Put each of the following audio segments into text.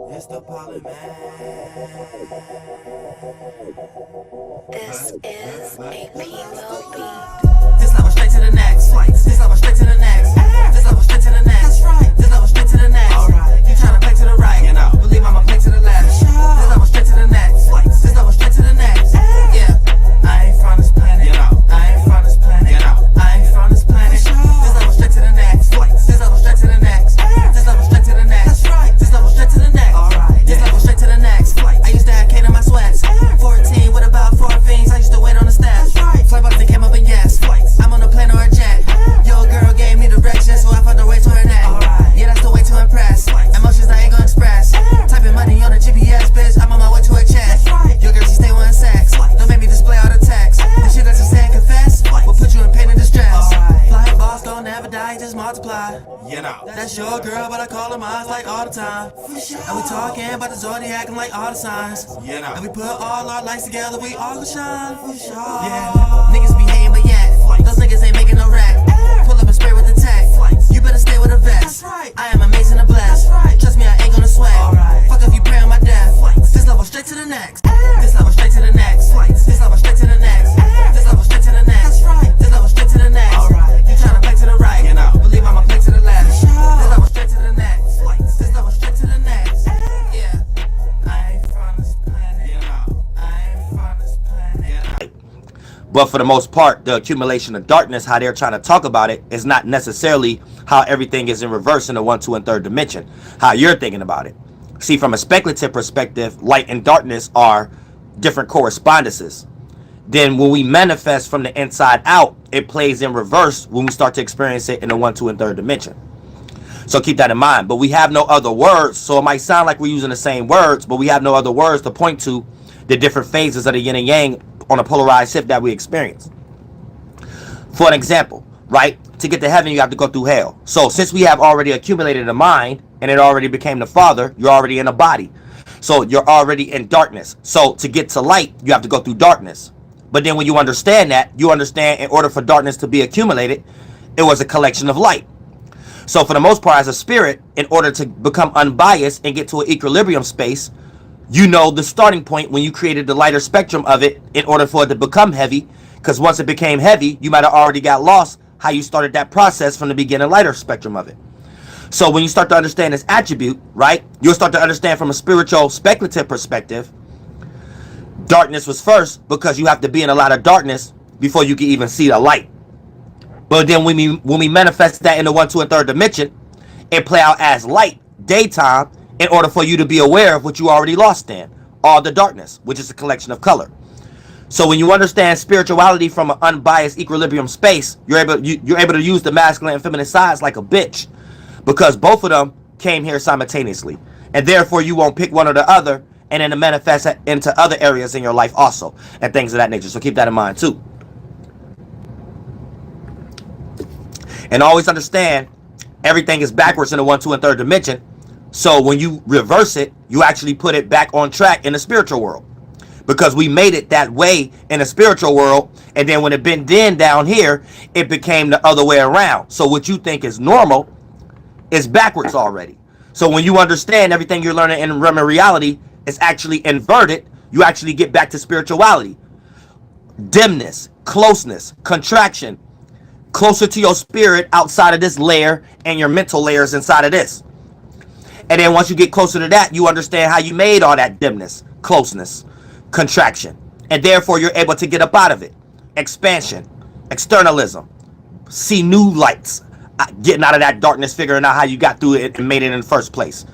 It's the Pilotman. This is a P-Will beat. This level straight to the next. Flightz. This level straight to the next. This level straight to the next. That's right. This level straight to the next. Alright. You tryna play to the right. You know. Believe I'ma play to the left. This level straight to the next. Flightz. This level straight to the next. Yeah. I ain't from this planet. You know. I ain't from this planet. You know. I ain't from this planet. This level straight to the next. Flightz. This level straight to the next. This level straight to the next. That's right. This level straight to the next. Alright. This level straight to the next. Flightz. I used to have cane in my sweats. 14 with about 4 fiends. I used to wait on the steps. Fly button came up and yes. Flightz. I'm on a plane or a jet. Yo, girl gave me directions, so I found a way to her neck. Yeah, that's the way to impress. Emotions I ain't gonna express. Typing money on a GPS, bitch. I'm on my way to a check. Yo, girl, she stay wanting sex. Don't make me display all the text. The shit that you say and confess will put you in pain and distress. Fly boss don't never die, just multiply. You know. That's your girl, but I call her mine like all the time. And we talking about the zodiac and like all the signs. You know. And we put all our lights together, we all gon' shine. Yeah. Niggas be hating, but yet those niggas ain't making no rack. Pull up and spray with the tech. You better stay with a vest. I am amazing and blessed. Trust me, I ain't gonna sweat. Fuck if you pray on my death. This level straight to the next. This level straight to the next. This level straight to the next. This level straight to the next. This level straight to the next. You tryna play to the right. You know. Believe I'ma play to the left. This level straight to the next. This level straight to the next. Yeah. I ain't from this planet. You know. I ain't from this planet. But for the most part, the accumulation of darkness, how they're trying to talk about it, is not necessarily how everything is in reverse in the 1, 2, and 3rd dimension. How you're thinking about it. See, from a speculative perspective, light and darkness are different correspondences. Then when we manifest from the inside out, it plays in reverse when we start to experience it in the 1, 2, and 3rd dimension. So keep that in mind. But we have no other words, so it might sound like we're using the same words, but we have no other words to point to the different phases of the yin and yang on a polarized shift that we experience. For an example, right? To get to heaven, you have to go through hell. So since we have already accumulated a mind and it already became the Father, you're already in a body. So you're already in darkness. So to get to light, you have to go through darkness. But then when you understand that, you understand in order for darkness to be accumulated, it was a collection of light. So for the most part, as a spirit, in order to become unbiased and get to an equilibrium space, you know the starting point when you created the lighter spectrum of it in order for it to become heavy. Because once it became heavy, you might have already got lost how you started that process from the beginning lighter spectrum of it. So when you start to understand this attribute, right, you'll start to understand from a spiritual speculative perspective, darkness was first because you have to be in a lot of darkness before you can even see the light. But then when we manifest that in the 1, 2, and 3rd dimension, it play out as light, daytime, in order for you to be aware of what you already lost in, all the darkness, which is a collection of color. So when you understand spirituality from an unbiased equilibrium space, you're able to use the masculine and feminine sides like a bitch, because both of them came here simultaneously, and therefore you won't pick one or the other and then to manifest into other areas in your life also, and things of that nature. So keep that in mind too. And always understand everything is backwards in the 1, 2, and 3rd dimension. So when you reverse it, you actually put it back on track in the spiritual world. Because we made it that way in the spiritual world, and then when it been then down here, it became the other way around. So what you think is normal is backwards already. So when you understand everything you're learning in realm of reality is actually inverted, you actually get back to spirituality. Dimness, closeness, contraction, closer to your spirit outside of this layer and your mental layers inside of this. And then once you get closer to that, you understand how you made all that dimness, closeness, contraction. And therefore, you're able to get up out of it. Expansion, externalism, see new lights, getting out of that darkness, figuring out how you got through it and made it in the first place.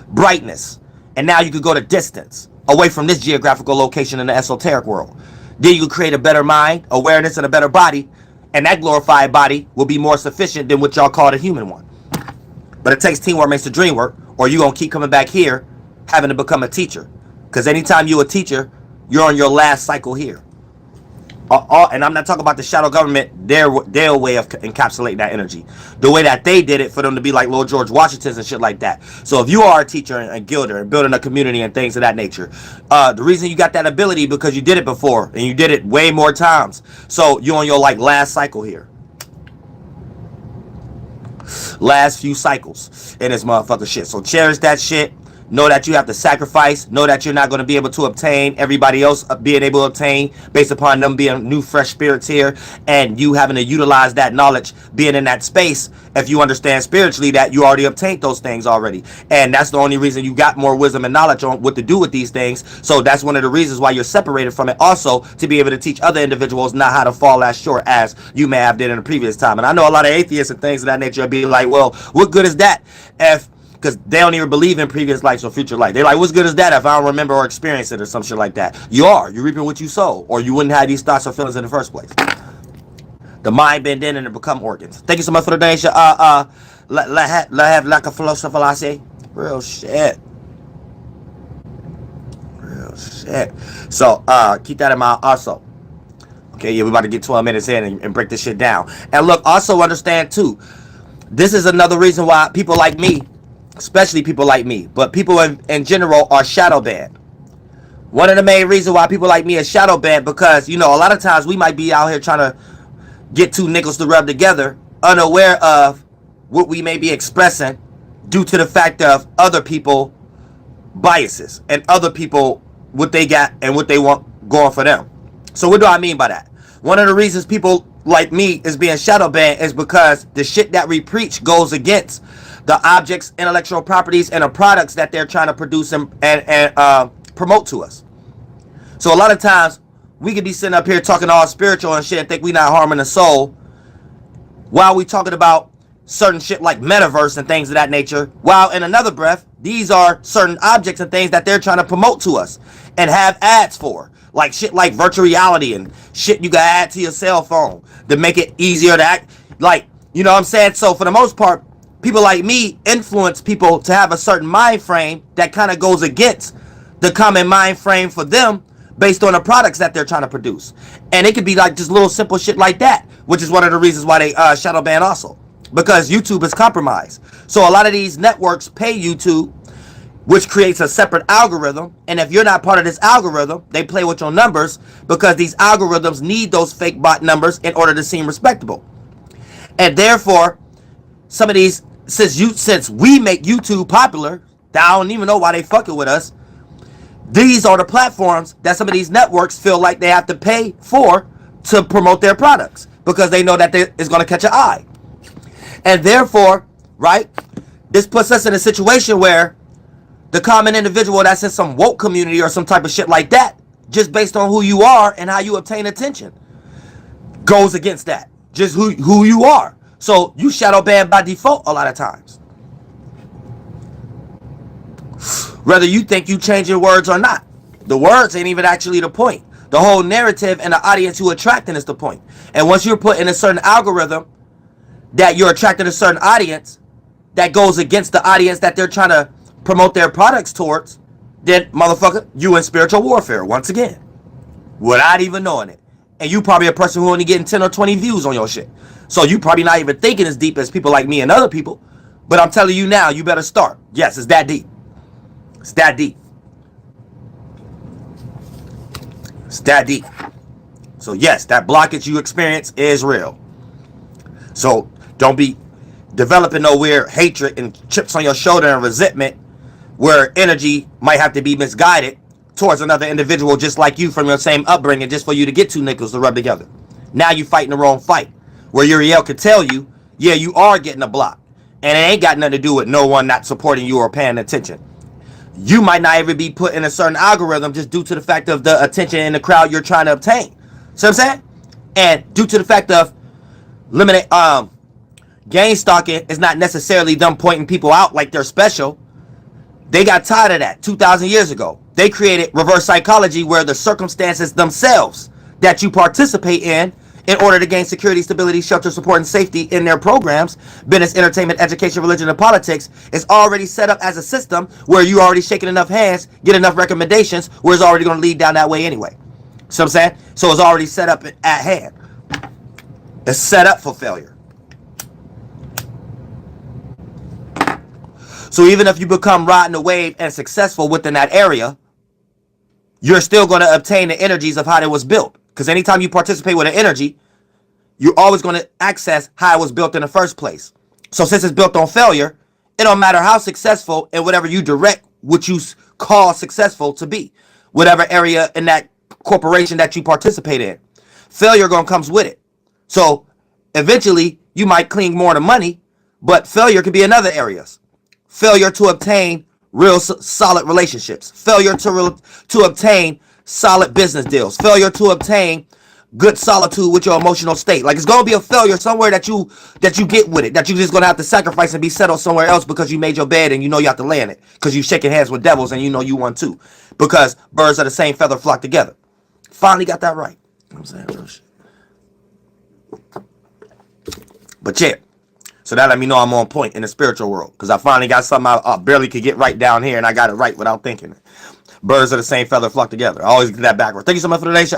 Brightness. And now you could go to distance, away from this geographical location in the esoteric world. Then you create a better mind, awareness, and a better body. And that glorified body will be more sufficient than what y'all call the human one. But it takes teamwork makes the dream work, or you're going to keep coming back here having to become a teacher. Because anytime you're a teacher, you're on your last cycle here. And I'm not talking about the shadow government, their way of encapsulating that energy. The way that they did it for them to be like Lord George Washington's and shit like that. So if you are a teacher and gilder and building a community and things of that nature, the reason you got that ability because you did it before and you did it way more times. So you're on your like last cycle here. last few cycles in this motherfucker shit. So cherish that shit. Know that you have to sacrifice. Know that you're not going to be able to obtain everybody else being able to obtain based upon them being new, fresh spirits here, and you having to utilize that knowledge being in that space. If you understand spiritually that you already obtained those things already, and that's the only reason you got more wisdom and knowledge on what to do with these things. So that's one of the reasons why you're separated from it, also to be able to teach other individuals not how to fall as short as you may have did in the previous time. And I know a lot of atheists and things of that nature be like, well, what good is that if, because they don't even believe in previous lives or future life. They're like, what's good is that if I don't remember or experience it or some shit like that? You're reaping what you sow, or you wouldn't have these thoughts or feelings in the first place. The mind bend in and it become organs. Thank you so much for the donation. Let have like a philosophy. Real shit. Real shit. So keep that in mind also. Okay, yeah, we about to get 12 minutes in and break this shit down. And look, also understand too, this is another reason why people like me, especially people like me, but people in general are shadow banned. One of the main reasons why people like me are shadow banned, because, you know, a lot of times we might be out here trying to get two nickels to rub together, unaware of what we may be expressing due to the fact of other people biases and other people what they got and what they want going for them. So what do I mean by that? One of the reasons people like me is being shadow banned is because the shit that we preach goes against the objects, intellectual properties, and the products that they're trying to produce and promote to us. So a lot of times we could be sitting up here talking all spiritual and shit and think we not harming the soul, while we talking about certain shit like metaverse and things of that nature, while in another breath, these are certain objects and things that they're trying to promote to us and have ads for. Like shit like virtual reality and shit you can add to your cell phone to make it easier to act. Like, you know what I'm saying? So for the most part, people like me influence people to have a certain mind frame that kind of goes against the common mind frame for them based on the products that they're trying to produce. And it could be like just little simple shit like that, which is one of the reasons why they shadow ban also. Because YouTube is compromised. So a lot of these networks pay YouTube, which creates a separate algorithm. And if you're not part of this algorithm, they play with your numbers because these algorithms need those fake bot numbers in order to seem respectable. And therefore, some of these, since we make YouTube popular, I don't even know why they fucking with us. These are the platforms that some of these networks feel like they have to pay for to promote their products because they know that it's going to catch an eye. And therefore, right, this puts us in a situation where the common individual that's in some woke community or some type of shit like that, just based on who you are and how you obtain attention, goes against that. Just who you are. So you shadow ban by default a lot of times. Whether you think you change your words or not. The words ain't even actually the point. The whole narrative and the audience you attracting is the point. And once you're put in a certain algorithm that you're attracting a certain audience that goes against the audience that they're trying to promote their products towards, then motherfucker, you in spiritual warfare once again. Without even knowing it. And you probably a person who only getting 10 or 20 views on your shit. So you probably not even thinking as deep as people like me and other people. But I'm telling you now, you better start. Yes, it's that deep. It's that deep. It's that deep. So yes, that blockage you experience is real. So don't be developing no weird hatred and chips on your shoulder and resentment where energy might have to be misguided towards another individual just like you from your same upbringing just for you to get two nickels to rub together. Now you fighting the wrong fight. Where Uriel could tell you, yeah, you are getting a block. And it ain't got nothing to do with no one not supporting you or paying attention. You might not even be put in a certain algorithm just due to the fact of the attention in the crowd you're trying to obtain. See what I'm saying? And due to the fact of limited gain stalking is not necessarily them pointing people out like they're special. They got tired of that 2,000 years ago. They created reverse psychology where the circumstances themselves that you participate in order to gain security, stability, shelter, support, and safety in their programs, business, entertainment, education, religion, and politics, is already set up as a system where you already shaking enough hands, get enough recommendations, where it's already going to lead down that way anyway. See what I'm saying? So it's already set up at hand. It's set up for failure. So even if you become riding the wave and successful within that area, you're still going to obtain the energies of how it was built. Because anytime you participate with an energy, you're always going to access how it was built in the first place. So since it's built on failure, it don't matter how successful and whatever you direct what you call successful to be, whatever area in that corporation that you participate in. Failure gonna comes with it. So eventually you might cling more to money, but failure could be in other areas. Failure to obtain real solid relationships. Failure to obtain solid business deals. Failure to obtain good solitude with your emotional state. Like, it's gonna be a failure somewhere that you get with it, that you just gonna have to sacrifice and be settled somewhere else because you made your bed and you know you have to lay in it, because you shaking hands with devils and you know you want to, because birds of the same feather flock together. Finally got that right. You know what I'm saying? Real shit. But yeah, so that let me know I'm on point in the spiritual world, because I finally got something I barely could get right down here, and I got it right without thinking it. Birds of the same feather flock together. I always get that backwards. Thank you so much for the donation.